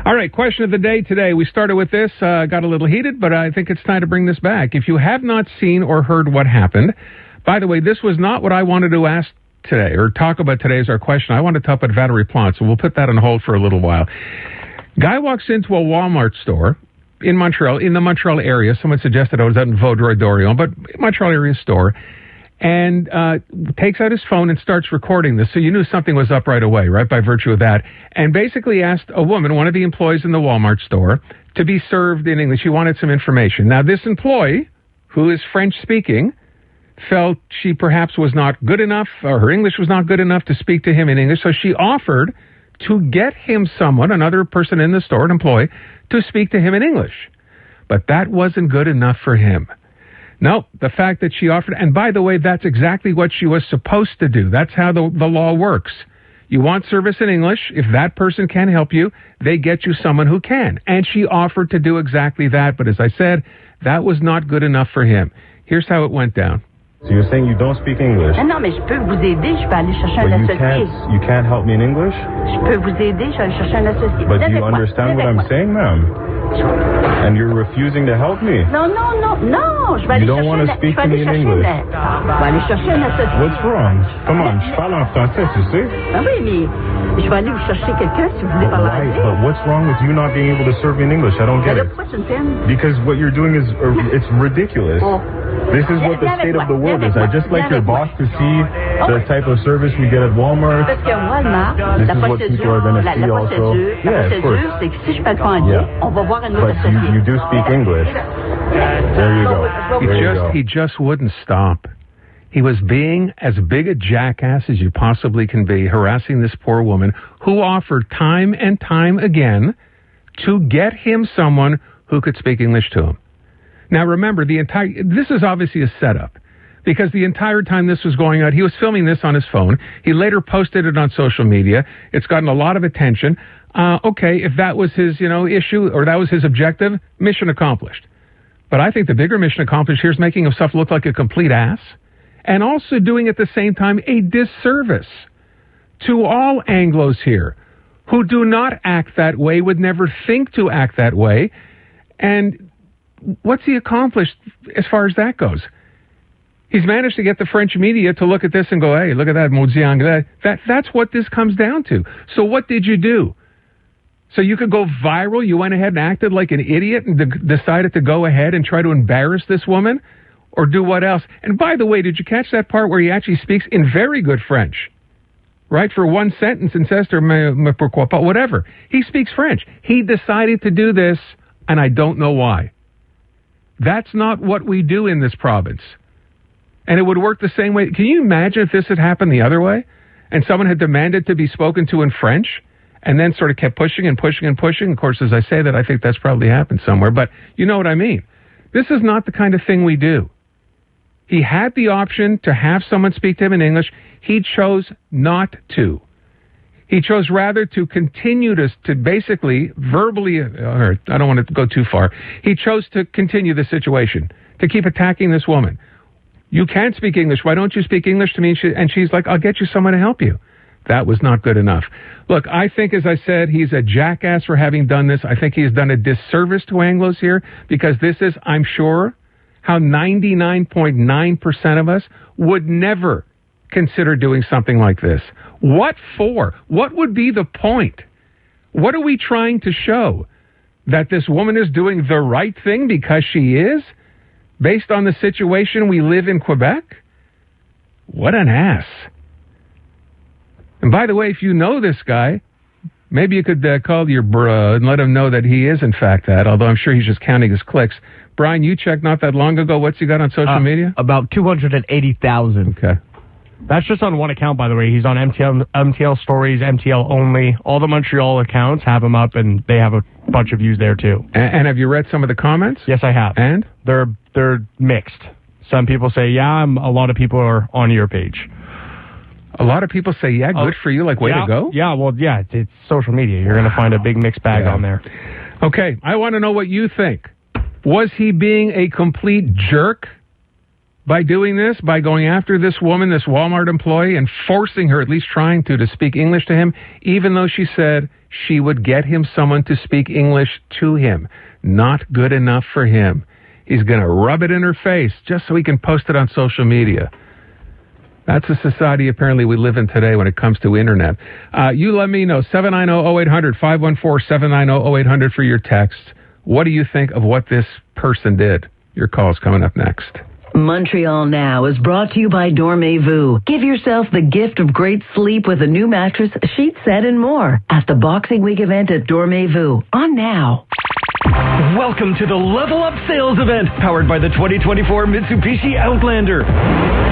All right, question of the day today. We started with this, got a little heated, but I think it's time to bring this back. If you have not seen or heard what happened, by the way, this was not what I wanted to ask today or talk about today as our question. I wanted to talk about Valerie Plante, so we'll put that on hold for a little while. Guy walks into a Walmart store in Montreal, in the Montreal area. Someone suggested I was out in Vaudreuil-Dorion, but Montreal area store, and takes out his phone and starts recording this. So you knew something was up right away, right, by virtue of that. And basically asked a woman, one of the employees in the Walmart store, to be served in English. She wanted some information. Now, this employee, who is French-speaking, felt she perhaps was not good enough, or her English was not good enough to speak to him in English, so she offered to get him someone, another person in the store, an employee, to speak to him in English. But that wasn't good enough for him. No, the fact that she offered, and by the way, that's exactly what she was supposed to do. That's how the law works. You want service in English. If that person can help you, they get you someone who can. And she offered to do exactly that. But as I said, that was not good enough for him. Here's how it went down. So you're saying you don't speak English? Non, mais je peux vous aider, je peux aller chercher un associé. You can't help me in English? Je peux vous aider, je vais aller chercher un associé. But do you understand what I'm saying, ma'am? And you're refusing to help me? Non, je vais aller chercher... You don't want to speak to me in English? Je vais aller chercher un associé. What's wrong? Come on, je parle en français, tu sais? Ah oui, mais je vais aller vous chercher quelqu'un si vous voulez parler anglais. But what's wrong with you not being able to serve me in English? I don't get it. Pourquoi tu me peines? Because what you're doing is, it's ridiculous. This is what the state of the world is. I just like your boss to see the type of service we get at Walmart. Parce que Walmart, this is what people are going to see also. La procédure, c'est que si je parle pas anglais, on va voir un autre associé. But you do speak English. There you go. He just wouldn't stop. He was being as big a jackass as you possibly can be, harassing this poor woman who offered time and time again to get him someone who could speak English to him. Now, remember, this is obviously a setup, because the entire time this was going on, he was filming this on his phone. He later posted it on social media. It's gotten a lot of attention. Okay, if that was his, issue, or that was his objective, mission accomplished. But I think the bigger mission accomplished here is making himself look like a complete ass, and also doing at the same time a disservice to all Anglos here who do not act that way, would never think to act that way. And what's he accomplished as far as that goes? He's managed to get the French media to look at this and go, hey, look at that, maudit anglais. That's what this comes down to. So what did you do? So you could go viral? You went ahead and acted like an idiot and decided to go ahead and try to embarrass this woman? Or do what else? And by the way, did you catch that part where he actually speaks in very good French? Right? For one sentence and says to me, pourquoi pas, whatever. He speaks French. He decided to do this, and I don't know why. That's not what we do in this province. And it would work the same way. Can you imagine if this had happened the other way? And someone had demanded to be spoken to in French, and then sort of kept pushing and pushing and pushing? Of course, as I say that, I think that's probably happened somewhere. But you know what I mean. This is not the kind of thing we do. He had the option to have someone speak to him in English. He chose not to. He chose rather to continue to basically verbally, I don't want to go too far. He chose to continue the situation, to keep attacking this woman. You can't speak English. Why don't you speak English to me? And she's like, I'll get you someone to help you. That was not good enough. Look, I think, as I said, he's a jackass for having done this. I think he's done a disservice to Anglos here, because this is, I'm sure, how 99.9% of us would never consider doing something like this. What for? What would be the point? What are we trying to show? That this woman is doing the right thing because she is? Based on the situation we live in Quebec? What an ass. And by the way, if you know this guy, maybe you could call your bro and let him know that he is in fact that, although I'm sure he's just counting his clicks. Brian, you checked not that long ago. What's he got on social media? About 280,000. Okay. That's just on one account, by the way. He's on MTL Stories, MTL Only. All the Montreal accounts have him up, and they have a bunch of views there, too. And have you read some of the comments? Yes, I have. And? They're mixed. Some people say, yeah, a lot of people are on your page. A lot of people say, yeah, good for you, like, way to go? Yeah, well, yeah, it's social media. You're going to find a big mixed bag on there. Okay, I want to know what you think. Was he being a complete jerk by doing this, by going after this woman, this Walmart employee, and forcing her, at least trying to speak English to him, even though she said she would get him someone to speak English to him. Not good enough for him. He's going to rub it in her face just so he can post it on social media. That's the society apparently we live in today when it comes to internet. You let me know. 790-0800, 514-790-0800 for your text. What do you think of what this person did? Your call's coming up next. Montreal Now is brought to you by Dormez-vous. Give yourself the gift of great sleep with a new mattress, sheet set, and more at the Boxing Week event at Dormez-vous. On now. Welcome to the Level Up Sales Event, powered by the 2024 Mitsubishi Outlander.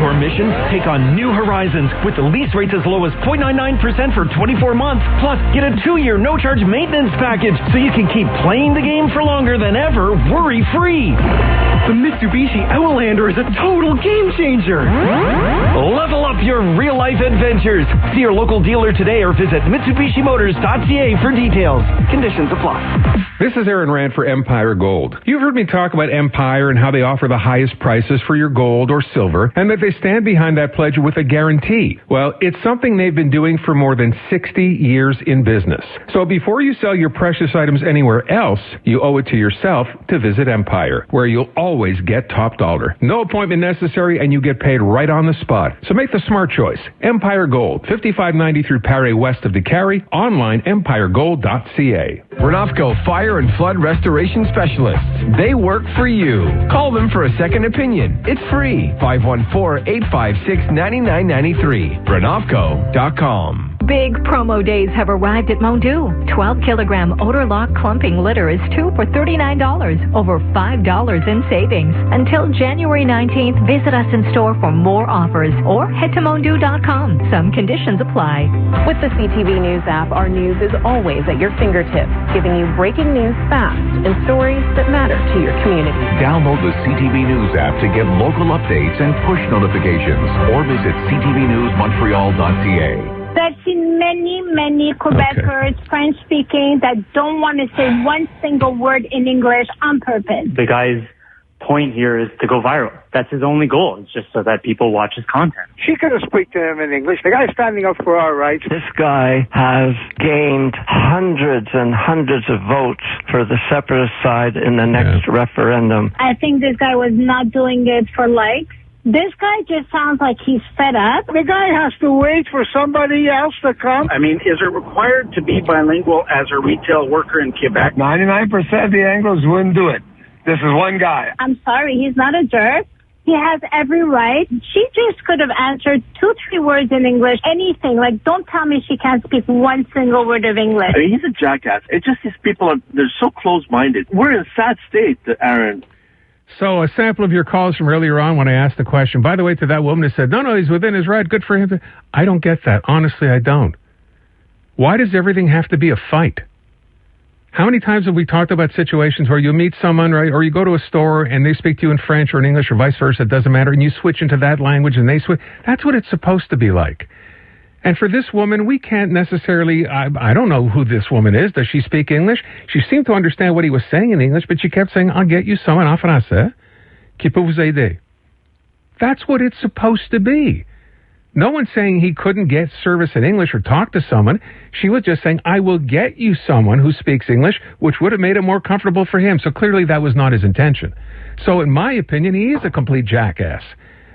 Your mission? Take on new horizons with the lease rates as low as 0.99% for 24 months. Plus, get a 2-year no-charge maintenance package so you can keep playing the game for longer than ever, worry-free. The Mitsubishi Outlander is a total game changer. Level up your real-life adventures. See your local dealer today or visit MitsubishiMotors.ca for details. Conditions apply. This is Aaron Rand for Empire Gold. You've heard me talk about Empire and how they offer the highest prices for your gold or silver, and that they stand behind that pledge with a guarantee. Well, it's something they've been doing for more than 60 years in business. So before you sell your precious items anywhere else, you owe it to yourself to visit Empire, where you'll always get top dollar. No appointment necessary, and you get paid right on the spot. So make the smart choice. Empire Gold, 5590 through Paré west of DeCarry. Online, empiregold.ca. Renofco Fire and Flood Restoration Specialists. They work for you. Call them for a second opinion. It's free. 514-856-9993. Renofco.com. Big promo days have arrived at Mondu. 12-kilogram odor lock clumping litter is 2 for $39, over $5 in savings. Until January 19th, visit us in store for more offers or head to Mondu.com. Some conditions apply. With the CTV News app, our news is always at your fingertips, giving you breaking news fast and stories that matter to your community. Download the CTV News app to get local updates and push notifications, or visit ctvnewsmontreal.ca. I've seen many Quebecers, French-speaking, that don't want to say one single word in English on purpose. The guy's point here is to go viral. That's his only goal. It's just so that people watch his content. She could have spoken to him in English. The guy's standing up for our rights. This guy has gained hundreds and hundreds of votes for the separatist side in the next referendum. I think this guy was not doing it for likes. This guy just sounds like he's fed up. The guy has to wait for somebody else to come. I mean, is it required to be bilingual as a retail worker in Quebec? 99% of the Anglos wouldn't do it. This is one guy. I'm sorry, he's not a jerk. He has every right. She just could have answered 2-3 words in English, anything. Like, don't tell me she can't speak one single word of English. I mean, he's a jackass. It's just these people, they're so close-minded. We're in a sad state, Aaron. So a sample of your calls from earlier on when I asked the question, by the way, to that woman who said, no, he's within his right, good for him. I don't get that. Honestly, I don't. Why does everything have to be a fight? How many times have we talked about situations where you meet someone, right, or you go to a store and they speak to you in French or in English or vice versa, it doesn't matter, and you switch into that language and they switch? That's what it's supposed to be like. And for this woman, we can't necessarily, I don't know who this woman is. Does she speak English? She seemed to understand what he was saying in English, but she kept saying, I'll get you someone en français qui peut vous aider. That's what it's supposed to be. No one's saying he couldn't get service in English or talk to someone. She was just saying, I will get you someone who speaks English, which would have made it more comfortable for him. So clearly that was not his intention. So in my opinion, he is a complete jackass.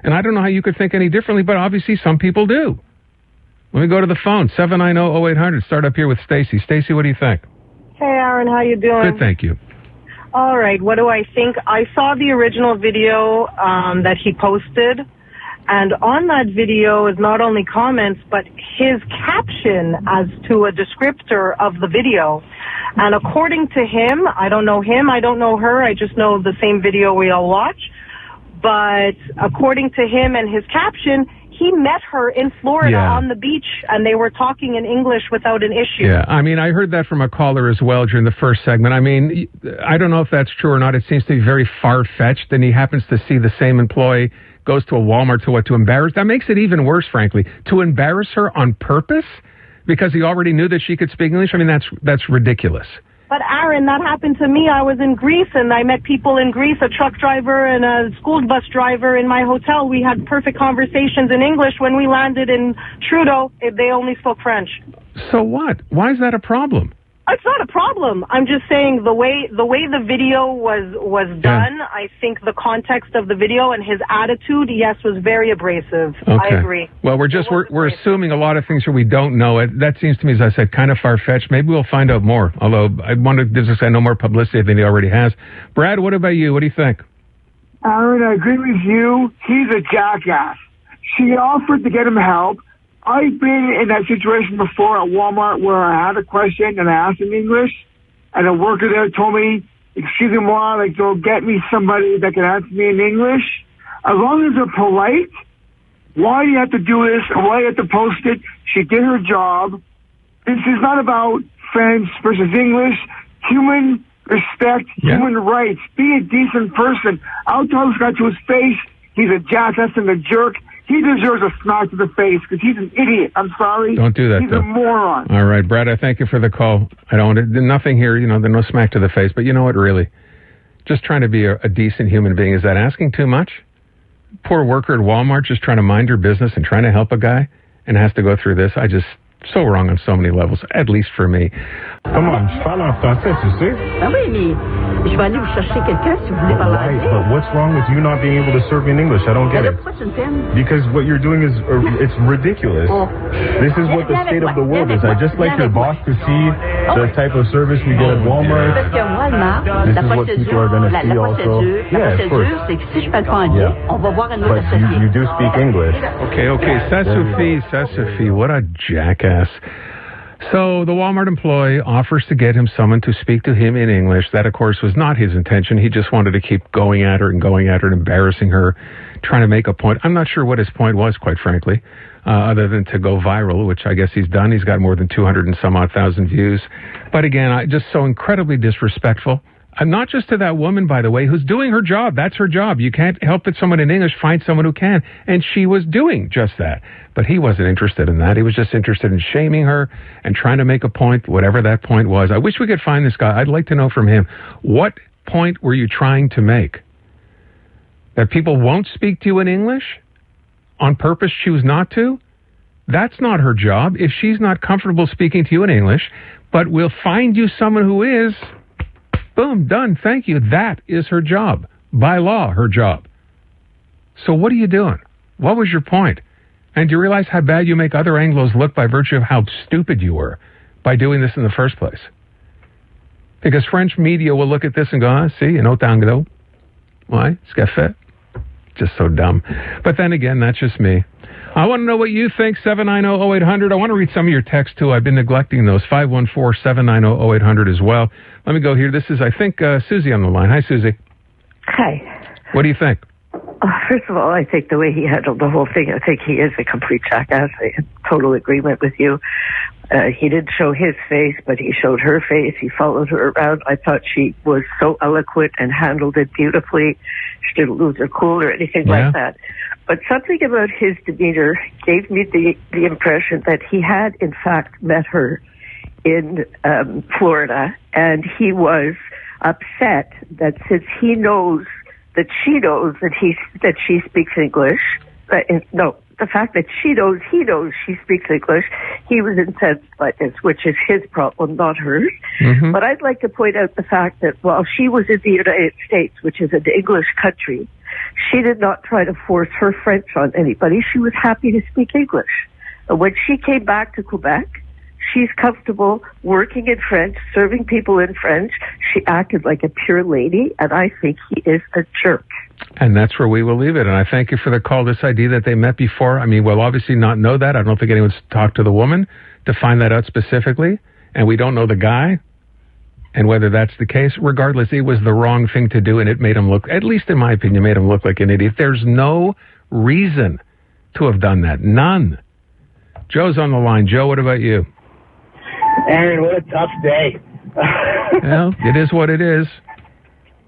And I don't know how you could think any differently, but obviously some people do. Let me go to the phone, 790-0800. Start up here with Stacy. Stacy, what do you think? Hey, Aaron, how you doing? Good, thank you. All right, what do I think? I saw the original video that he posted, and on that video is not only comments, but his caption as to a descriptor of the video. And according to him, I don't know her, I just know the same video we all watch. But according to him and his caption, he met her in Florida on the beach, and they were talking in English without an issue. Yeah, I mean, I heard that from a caller as well during the first segment. I mean, I don't know if that's true or not. It seems to be very far-fetched, and he happens to see the same employee, goes to a Walmart to embarrass. That makes it even worse, frankly. To embarrass her on purpose because he already knew that she could speak English? I mean, that's ridiculous. But Aaron, that happened to me. I was in Greece, and I met people in Greece, a truck driver and a school bus driver in my hotel. We had perfect conversations in English. When we landed in Trudeau, they only spoke French. So what? Why is that a problem? It's not a problem. I'm just saying the way the video was done, I think the context of the video and his attitude, yes, was very abrasive. Okay. I agree. Well, we're assuming a lot of things here we don't know. That seems to me, as I said, kind of far-fetched. Maybe we'll find out more, although I wanted to say no more publicity than he already has. Brad, what about you? What do you think? Aaron, I agree with you. He's a jackass. She offered to get him help. I've been in that situation before at Walmart where I had a question and I asked in English, and a worker there told me, excuse me, like, go get me somebody that can answer me in English. As long as they're polite, why do you have to do this? Why do you have to post it? She did her job. This is not about French versus English. Human respect, human rights. Be a decent person. I'll tell this guy to his face, he's a jackass and a jerk. He deserves a smack to the face because he's an idiot. I'm sorry. Don't do that, He's though. a moron. All right, Brad, I thank you for the call. I don't want to, nothing here, there's no smack to the face, but you know what, really? Just trying to be a decent human being. Is that asking too much? Poor worker at Walmart just trying to mind her business and trying to help a guy and has to go through this. So wrong on so many levels, at least for me. Come on, je parle en français, tu sais? Ah oui, mais je vais aller vous chercher quelqu'un si vous voulez parler anglais. But what's wrong with you not being able to serve me in English? I don't get it. Pourquoi tu me fermes? Because what you're doing is, it's ridiculous. This is what the state of the world is. I just like your boss to see the type of service we get at Walmart. Parce que Walmart, This is what people are going to see also. La procédure, c'est que si je parle pas anglais, on va voir un autre associé. But you do speak English. Okay, ça suffit. What a jackass. So the Walmart employee offers to get him someone to speak to him in English. That, of course, was not his intention. He just wanted to keep going at her and embarrassing her, trying to make a point. I'm not sure what his point was, quite frankly, other than to go viral, which I guess he's done. He's got more than 200 and some odd thousand views. But again, just so incredibly disrespectful. Not just to that woman, by the way, who's doing her job. That's her job. You can't help that someone in English find someone who can. And she was doing just that. But he wasn't interested in that. He was just interested in shaming her and trying to make a point, whatever that point was. I wish we could find this guy. I'd like to know from him, what point were you trying to make? That people won't speak to you in English? On purpose choose not to? That's not her job. If she's not comfortable speaking to you in English, but we'll find you someone who is... Boom, done, thank you. That is her job. By law, her job. So what are you doing? What was your point? And do you realize how bad you make other Anglos look by virtue of how stupid you were by doing this in the first place? Because French media will look at this and go, see, Anglo. Why? C'est ce qu'a fait. Just so dumb. But then again, that's just me. I want to know what you think, 790-0800. I want to read some of your texts, too. I've been neglecting those, 514-790-0800 as well. Let me go here. This is, I think, Susie on the line. Hi, Susie. Hi. What do you think? First of all, I think the way he handled the whole thing, I think he is a complete jackass. I am in total agreement with you. He didn't show his face, but he showed her face. He followed her around. I thought she was so eloquent and handled it beautifully. She didn't lose her cool or anything like that. But something about his demeanor gave me the impression that he had, in fact, met her in Florida, and he was upset that since he knows that she knows that she speaks English, the fact that he knows she speaks English, he was incensed by this, which is his problem, not hers. Mm-hmm. But I'd like to point out the fact that while she was in the United States, which is an English country, she did not try to force her French on anybody. She was happy to speak English. And when she came back to Quebec, she's comfortable working in French, serving people in French. She acted like a pure lady, and I think he is a jerk. And that's where we will leave it. And I thank you for the call. This idea that they met before, I mean, we'll obviously not know that. I don't think anyone's talked to the woman to find that out specifically. And we don't know the guy. And whether that's the case, regardless, it was the wrong thing to do, and it made him look, at least in my opinion, made him look like an idiot. There's no reason to have done that. None. Joe's on the line. Joe, what about you? Aaron, what a tough day. Well, it is what it is.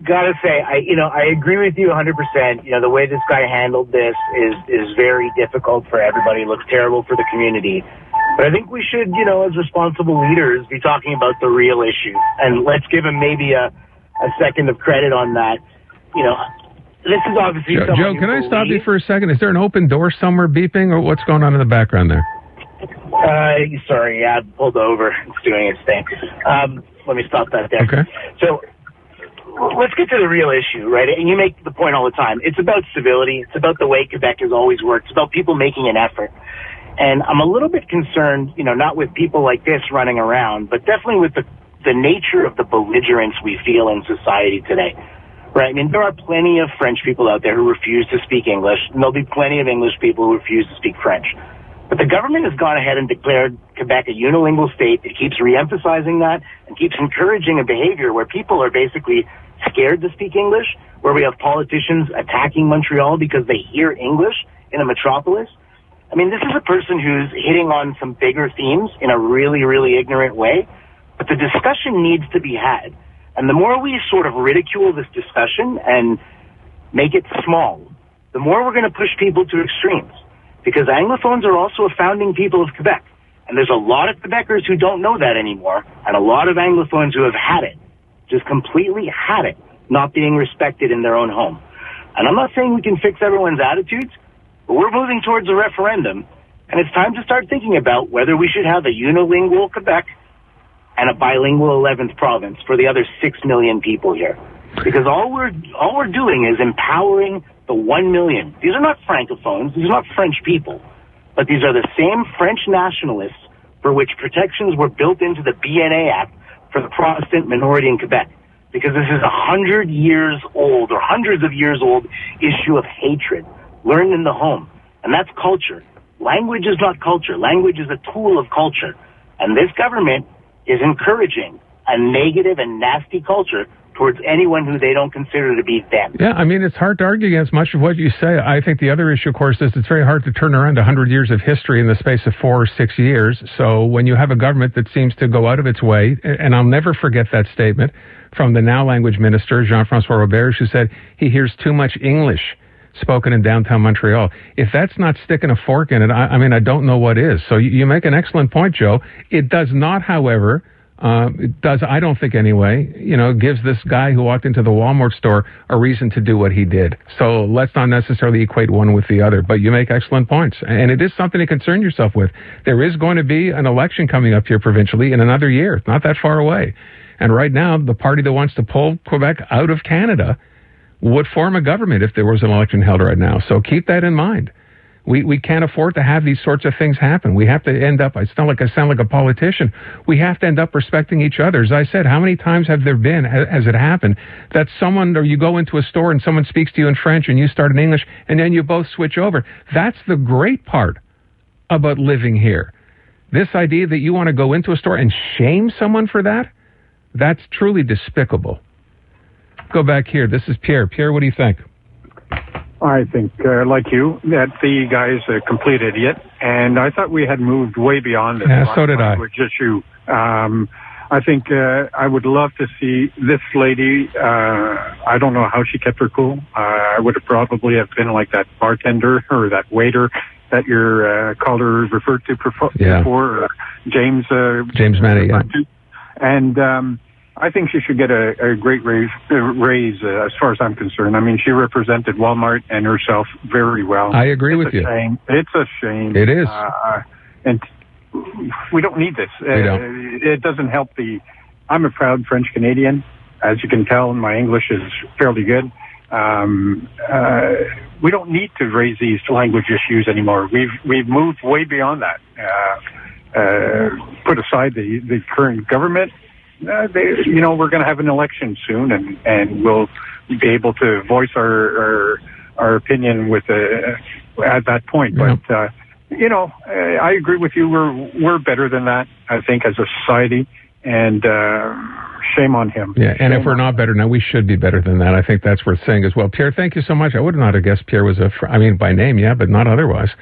Gotta say, I agree with you 100%. The way this guy handled this is very difficult for everybody. It looks terrible for the community. But I think we should, as responsible leaders, be talking about the real issue. And let's give him maybe a second of credit on that. This is obviously Joe, can I stop you for a second? Is there an open door somewhere beeping, or what's going on in the background there? Sorry, yeah, I pulled over. It's doing its thing. Let me stop that there. Okay. So let's get to the real issue, right? And you make the point all the time. It's about civility. It's about the way Quebec has always worked. It's about people making an effort. And I'm a little bit concerned, not with people like this running around, but definitely with the nature of the belligerence we feel in society today. Right? I mean, there are plenty of French people out there who refuse to speak English, and there'll be plenty of English people who refuse to speak French. But the government has gone ahead and declared Quebec a unilingual state. It keeps re-emphasizing that and keeps encouraging a behavior where people are basically scared to speak English, where we have politicians attacking Montreal because they hear English in a metropolis. I mean, this is a person who's hitting on some bigger themes in a really, really ignorant way, but the discussion needs to be had. And the more we sort of ridicule this discussion and make it small, the more we're going to push people to extremes. Because Anglophones are also a founding people of Quebec. And there's a lot of Quebecers who don't know that anymore, and a lot of Anglophones who have had it, just completely had it, not being respected in their own home. And I'm not saying we can fix everyone's attitudes, but we're moving towards a referendum, and it's time to start thinking about whether we should have a unilingual Quebec and a bilingual 11th province for the other 6 million people here. Because all we're doing is empowering the 1 million. These are not Francophones. These are not French people. But these are the same French nationalists for which protections were built into the BNA Act for the Protestant minority in Quebec. Because this is 100 years old or hundreds of years old issue of hatred learned in the home. And that's culture. Language is not culture. Language is a tool of culture. And this government is encouraging a negative and nasty culture towards anyone who they don't consider to be them. Yeah, I mean, it's hard to argue against much of what you say. I think the other issue, of course, is it's very hard to turn around 100 years of history in the space of 4 or 6 years. So when you have a government that seems to go out of its way, and I'll never forget that statement from the now language minister, Jean-François Robert, who said he hears too much English spoken in downtown Montreal. If that's not sticking a fork in it, I don't know what is. So you make an excellent point, Joe. It does not, however, I don't think anyway, gives this guy who walked into the Walmart store a reason to do what he did. So let's not necessarily equate one with the other, but you make excellent points. And it is something to concern yourself with. There is going to be an election coming up here provincially in another year, not that far away. And right now, the party that wants to pull Quebec out of Canada would form a government if there was an election held right now. So keep that in mind. We can't afford to have these sorts of things happen. We have to end up, I sound like a politician, we have to end up respecting each other. As I said, how many times have there been, has it happened, that someone, or you go into a store and someone speaks to you in French and you start in English and then you both switch over? That's the great part about living here. This idea that you want to go into a store and shame someone for that, that's truly despicable. Go back here. This is Pierre. Pierre, what do you think? I think, like you, that the guy's a complete idiot, and I thought we had moved way beyond this language issue. I think I would love to see this lady. I don't know how she kept her cool. I would have probably have been like that bartender or that waiter that your caller referred to before, James Manny, yeah. And I think she should get a great raise as far as I'm concerned. I mean, she represented Walmart and herself very well. I agree with you. It's a shame. It is. And we don't need this. It doesn't help I'm a proud French Canadian. As you can tell, my English is fairly good. We don't need to raise these language issues anymore. We've moved way beyond that. Put aside the current government. We're going to have an election soon, and we'll be able to voice our opinion at that point. Yeah. But I agree with you. We're better than that, I think, as a society, and shame on him. Yeah, and if we're not better now, we should be better than that. I think that's worth saying as well. Pierre, thank you so much. I would not have guessed Pierre was by name, yeah, but not otherwise.